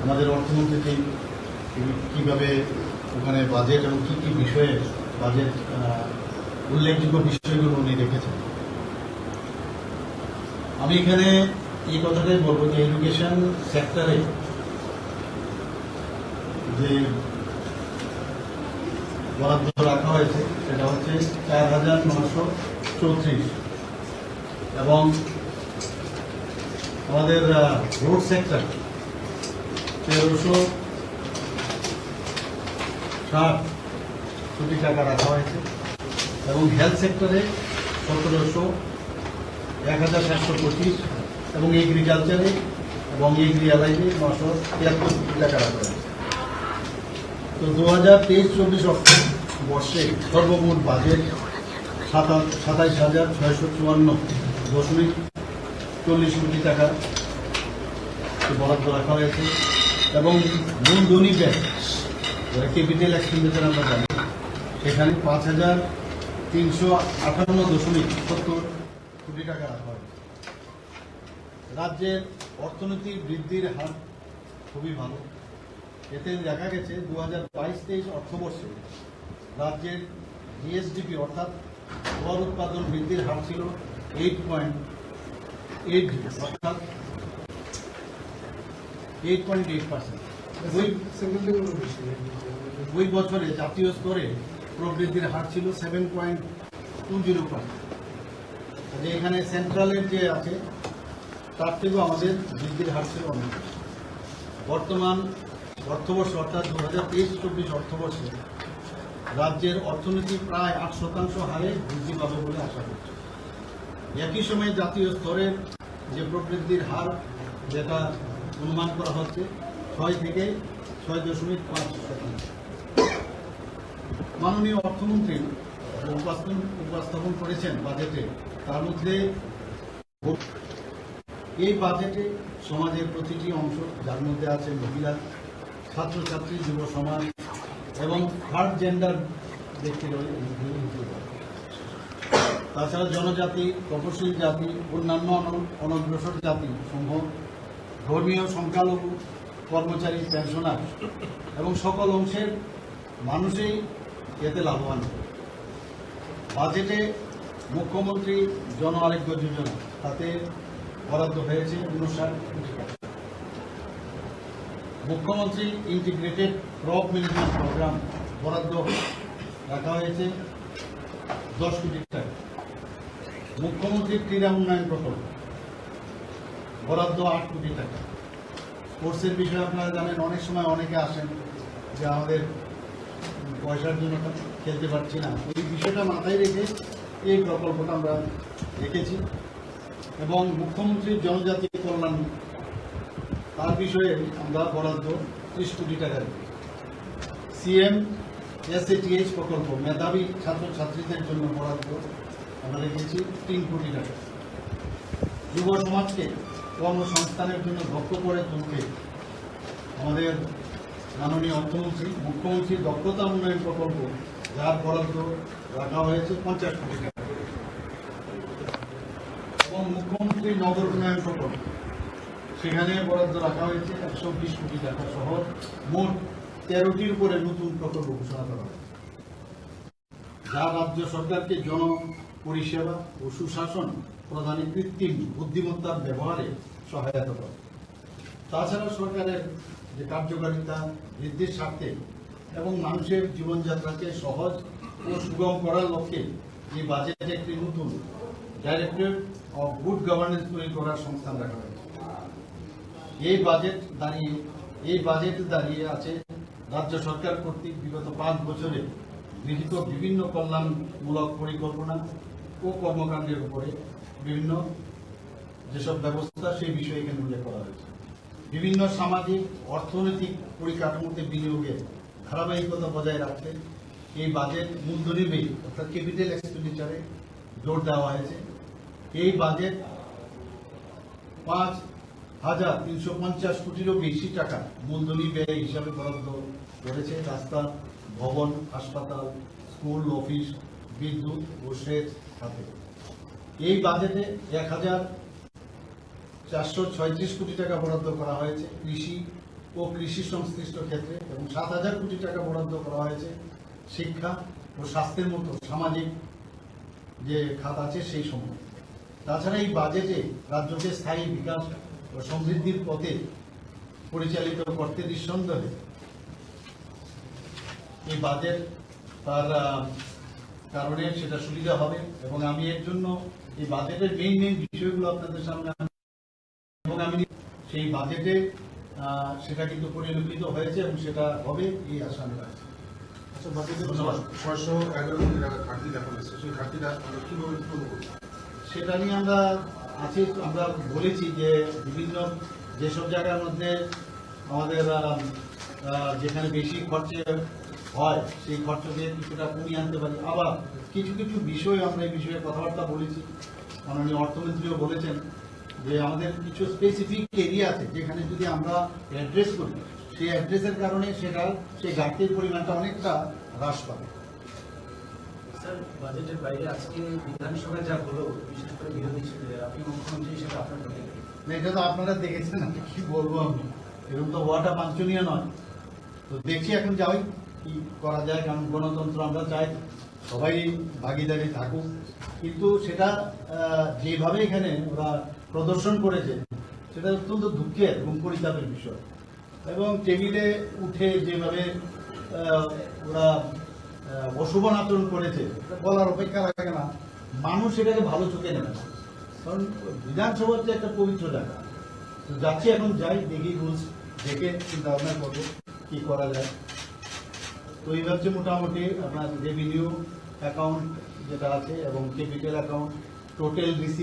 আমাদের অর্থমন্ত্রী কীভাবে ওখানে বাজেট এবং কী কী বিষয়ে বাজেট উল্লেখযোগ্য বিষয়গুলো উনি রেখেছেন। আমি এখানে এই কথাটাই বলবো যে এডুকেশন সেক্টরে যে বরাদ্দ রাখা হয়েছে সেটা হচ্ছে 4,934 এবং আমাদের রোড সেক্টর 1,360 কোটি টাকা রাখা হয়েছে এবং হেলথ সেক্টরে 1,725 এবং এগ্রিকালচারে এবং এগ্রিয়ালাইজে 973 কোটি টাকা রাখা হয়েছে। তো 2023-24 অর্থবর্ষে সর্বমোট বাজেট 27,654.40 কোটি টাকা বরাদ্দ রাখা হয়েছে এবং মূলধনী ব্যয় ক্যাপিটাল এক্সপেন্ডিচার আমরা জানি সেখানে 5,358.70 কোটি টাকা রাখা হয়েছে। রাজ্যের অর্থনীতি বৃদ্ধির হার খুবই ভালো। এতে দেখা গেছে 2022-23 অর্থবর্ষে রাজ্যের জিএসডিপি অর্থাৎ গড় উৎপাদন বৃদ্ধির হার ছিল 8.8 অর্থাৎ 8.8%। ওই বছরে জাতীয় স্তরে প্রবৃদ্ধির হার ছিল 7.20%। এখানে সেন্ট্রালের যে আছে তার থেকেও আমাদের বৃদ্ধির হার ছিল অনেক বেশি। বর্তমান অর্থবর্ষ অর্থাৎ 2023-24 অর্থবর্ষে রাজ্যের অর্থনীতি প্রায় 8% হারে বৃদ্ধি পাবে বলে আশা করছে। একই সময়ে জাতীয় স্তরের যে প্রবৃদ্ধির হার যেটা অনুমান করা হচ্ছে 6 থেকে 6.5%। মাননীয় অর্থমন্ত্রী উপস্থাপন করেছেন বাজেটে, তার মধ্যে এই বাজেটে সমাজের প্রতিটি অংশ যার মধ্যে আছে মহিলা, ছাত্রছাত্রী, যুব সমাজ এবং থার্ড জেন্ডার ব্যক্তি রয়েছে, তাছাড়া জনজাতি, তপশিলি জাতি, অন্যান্য অনগ্রসর জাতি সমূহ, ধর্মীয় সংখ্যালঘু, কর্মচারী, পেনশনার এবং সকল অংশের মানুষই এতে লাভবান। বাজেটে মুখ্যমন্ত্রী জন আরোগ্য যোজনা তাতে বরাদ্দ হয়েছে 59 কোটি টাকা। মুখ্যমন্ত্রী ইন্টিগ্রেটেড ক্রপ ম্যানেজমেন্ট প্রোগ্রাম বরাদ্দ রাখা হয়েছে 10 কোটি টাকা। মুখ্যমন্ত্রী ক্রীড়া উন্নয়ন প্রকল্প বরাদ্দ 8 কোটি টাকা। স্পোর্টসের বিষয়ে আপনারা জানেন, অনেক সময় অনেকে আসেন যে আমাদের পয়সার জন্য খেলতে পারছি না, এই বিষয়টা মাথায় রেখে এই প্রকল্পটা আমরা রেখেছি। এবং মুখ্যমন্ত্রীর জনজাতি কল্যাণ তার বিষয়ে আমরা বরাদ্দ 30 কোটি টাকা রেখেছি। সিএম SATH প্রকল্প মেধাবী ছাত্রছাত্রীদের জন্য বরাদ্দ আমরা রেখেছি 3 কোটি টাকা। যুব সমাজকে কর্মসংস্থানের জন্য দক্ষ করে তুলতে আমাদের মাননীয় মুখ্যমন্ত্রী দক্ষতা উন্নয়ন প্রকল্প যার বরাদ্দ রাখা হয়েছে 50 কোটি টাকা এবং মুখ্যমন্ত্রী নগর উন্নয়ন প্রকল্প সেখানে বরাদ্দ রাখা হয়েছে 120 কোটি টাকা সহ মোট 13টির উপরে নতুন প্রকল্প ঘোষণা করা হয়েছে, যা রাজ্য সরকারকে জন পরিষেবা ও সুশাসন প্রদানে কৃত্রিম বুদ্ধিমত্তার ব্যবহারে সহায়তা করে। তাছাড়া সরকারের যে কার্যকারিতা বৃদ্ধির স্বার্থে এবং মানুষের জীবনযাত্রাকে সহজ ও সুগম করার লক্ষ্যে এই বাজেটে একটি নতুন ডাইরেক্টরেট অফ গুড গভর্নেন্স তৈরি করার সংস্থান রাখা হয়েছে। এই বাজেট দাঁড়িয়ে আছে রাজ্য সরকার কর্তৃক বিগত 5 বছরে গৃহীত বিভিন্ন কল্যাণমূলক পরিকল্পনা ও কর্মকাণ্ডের উপরে বিভিন্ন যেসব ব্যবস্থা সেই বিষয়ে এখানে উল্লেখ করা হয়েছে। বিভিন্ন সামাজিক অর্থনৈতিক পরিকাঠামোতে বিনিয়োগের ধারাবাহিকতা বজায় রাখতে এই বাজেট মূলধনী ব্যয় অর্থাৎ ক্যাপিটাল এক্সপেন্ডিচারে জোর দেওয়া হয়েছে। এই বাজেট 5,350 কোটিরও বেশি টাকা মূলধনী ব্যয় হিসাবে বরাদ্দ করেছে রাস্তা, ভবন, হাসপাতাল, স্কুল, অফিস, বিদ্যুৎ ও সেচ খাতে। এই বাজেটে 1,436 কোটি টাকা বরাদ্দ করা হয়েছে কৃষি ও কৃষি সংশ্লিষ্ট ক্ষেত্রে এবং 7,000 কোটি টাকা বরাদ্দ করা হয়েছে শিক্ষা ও স্বাস্থ্যের মতো সামাজিক যে খাত আছে সেই সময়। তাছাড়া এই বাজেটে রাজ্যকে স্থায়ী বিকাশ ও সমৃদ্ধির পথে পরিচালিত করতে নিঃসন্দেহে এই বাজেট তার কারণে সেটা সুবিধা হবে এবং আমি এর জন্য এই বাজেটের মেইন বিষয়গুলো আপনাদের সামনে এবং আমি সেই বাজেটে সেটা কিন্তু পরিলক্ষিত হয়েছে এবং সেটা হবে এই আশা আমি রাখছি। আচ্ছা, বাজেটে 611 কোটি টাকা ঘাটতি দেখা যাচ্ছে, সেই ঘাটতিটা আমরা কিভাবে পূরণ করব? সেটা নিয়ে আমরা বলেছি যে বিভিন্ন যেসব জায়গার মধ্যে আমাদের যেখানে বেশি খরচে হয় সেই খরচকে কিছুটা কমিয়ে আনতে পারি। আবার কিছু কিছু বিষয় আমরা এই বিষয়ে কথাবার্তা বলেছি, মাননীয় অর্থমন্ত্রীও বলেছেন যে আমাদের কিছু স্পেসিফিক এরিয়া আছে যেখানে যদি আমরা অ্যাড্রেস করি সেই অ্যাড্রেসের কারণে সেই ঘাটতির পরিমাণটা অনেকটা হ্রাস পাবে। স্যার, বাজেটের বাইরে আজকে বিধানসভায় যা হলো, বিশেষ করে বিরোধী আপনি মুখ্যমন্ত্রী হিসেবে আপনার প্রতিক্রিয়া? না, এটা তো আপনারা দেখেছেন, আমি কি বলবো, আমি এরকম তো হওয়াটা বাঞ্ছনীয় নয়। তো দেখছি এখন যাই কি করা যায়, কারণ গণতন্ত্র আমরা চাই সবাই ভাগিদারি থাকুক, কিন্তু সেটা যেভাবে এখানে ওরা প্রদর্শন করেছে সেটা অত্যন্ত দুঃখের এবং পরিতাপের বিষয়। এবং টেবিলে উঠে যেভাবে ওরা অশুভন আচরণ করেছে বলার অপেক্ষা রাখে না, মানুষ এটাকে ভালো চোখে নেবে না, কারণ বিধানসভা হচ্ছে একটা পবিত্র জায়গা। তো যাচ্ছি, এখন যাই, দেখি রুলস দেখে চিন্তা ভাবনা করবো কি করা যায়। তো এই হচ্ছে মোটামুটি আপনার রেভিনিউ অ্যাকাউন্ট যেটা আছে এবং ক্যাপিটাল অ্যাকাউন্ট, টোটাল রিসিভ